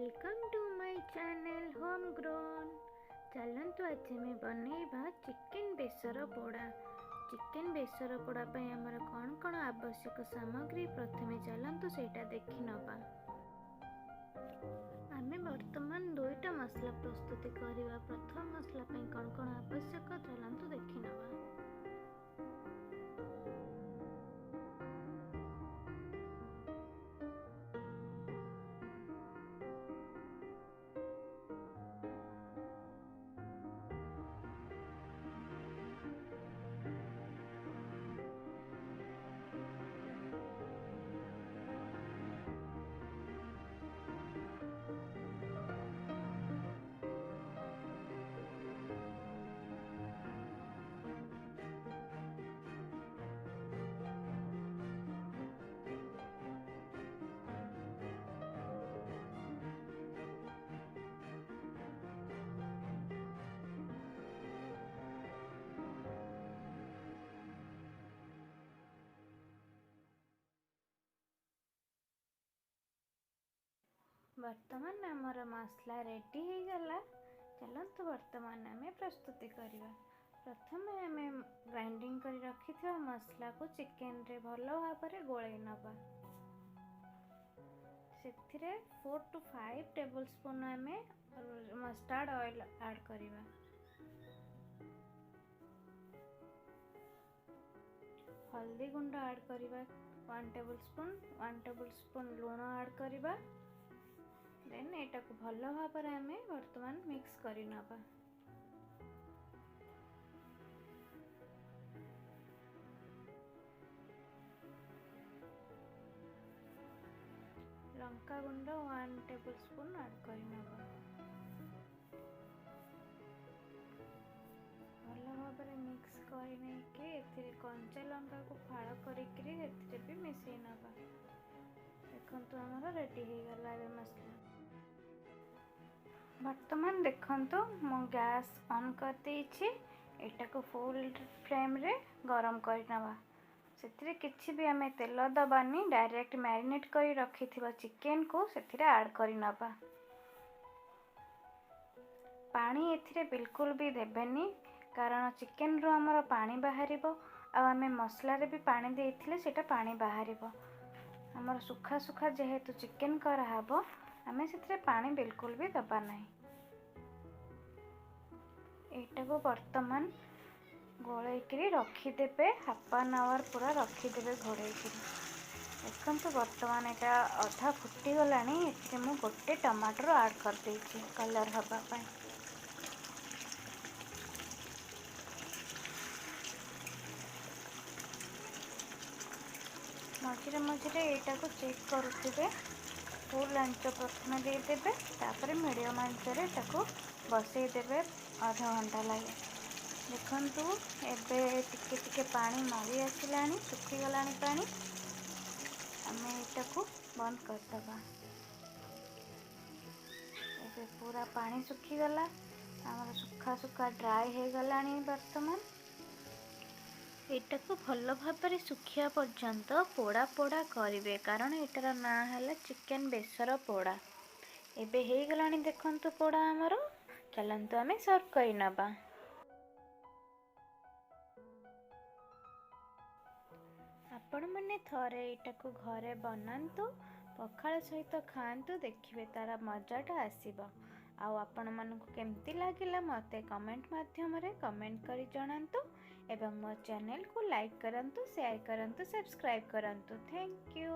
Welcome to my channel home grown. चलतु आज आम बनइबा चिकेन बेसर पोड़ा। चिकेन बेसर पोड़ा आमर कौन कौन आवश्यक सामग्री प्रथमे चलतु सेटा देखि नबा। आमे वर्तमान दुईटा मसला प्रस्तुति करिवा। प्रथम मसला कौन कौन आवश्यक चलतु देखि नबा। वर्तमान आमर मसला रेडी हो गला। चलतु वर्तमान आमे प्रस्तुति करिवा। प्रथम आमे ग्राइंडिंग करी रखिथिबा मसला को चिकेन रे भलो भाबरे गोळै नबा। सेथिरे 4 to 5 टेबलस्पून आमे मस्टर्ड ऑयल ऐड करिवा। हल्दी गुंड ऐड करिवा 1 टेबलस्पून लूण ऐड करिवा। देन एटा को भलो भाबरे आमे वर्तमान मिक्स करि नबा। लंका गुंड 1 टेबलस्पून ऐड करि नबा। भलो भाबरे मिक्स करि नै के एथिरे कंचा लंका को फाळ करिकरी एथिरे भी मिसै नबा। देखंतु हमर रेडी हो गला ए मसला। वर्तमान देखंतु मो गैस ऑन कर देछि। एटा को फुल फ्लेम रे गरम करि नबा। सेथिरे किछि भी हमें तेल दबानी, डायरेक्ट मैरिनेट करी रखिथिबा चिकेन को सेथिरे ऐड करि नबा। पानी एथिरे बिल्कुल भी देबेनी, कारण चिकेन रो हमर पानी बाहरिबो आ हमें मसला रे भी पानी देइथिले सेटा पानी बाहरिबो। हमर सुखा सुखा जेहेतु चिकेन करा हबो, हमें सेथिरे पानी बिल्कुल भी दबा नहीं। एटा को वर्तमान गोळैकरी रखिदेबे। 1/2 आवर पूरा रखिदेबे घोड़ैकरी। देखंतु वर्तमान एटा अधा फुटी गलानी। एथिरे मु गोटे टमाटर ऐड कर देछि कलर हबा पय। मझिरे मझिरे एटा को चेक करुथिबे। फुल आंच प्रथमे दे देबे, तापर मीडियम आंच रे ताको बसई देबे आधा घंटा लगे। देखंतु एबे टिके टिके पानी मरी आसिलानी, सुखी गलानी पानी। हमें एटा को बंद कर दबा। एबे पूरा पानी सुखी गला। हमर सुखा सुखा ड्राई हे गलानी। वर्तमान एटा को भलो भाबरे सुखिया पर्यंत पोड़ा पोड़ा करिवे, कारण एटार ना हला चिकेन बेसर पोड़ा। एबे हे गलानी देखंतु पोड़ा हमरो। चलंतु हमें सर्व करि नबा। आपण माने थरे एटा को घरे बनांतु, पखाळ सहित खांतु, देखिबे तारा मजाटा आसीबो। आ आपण मानकु केमती लागिला मते कमेंट माध्यम रे कमेंट करी जणांतु एवं मो चैनल को लाइक करंतु, शेयर करंतु, सब्सक्राइब करंतु। Thank you.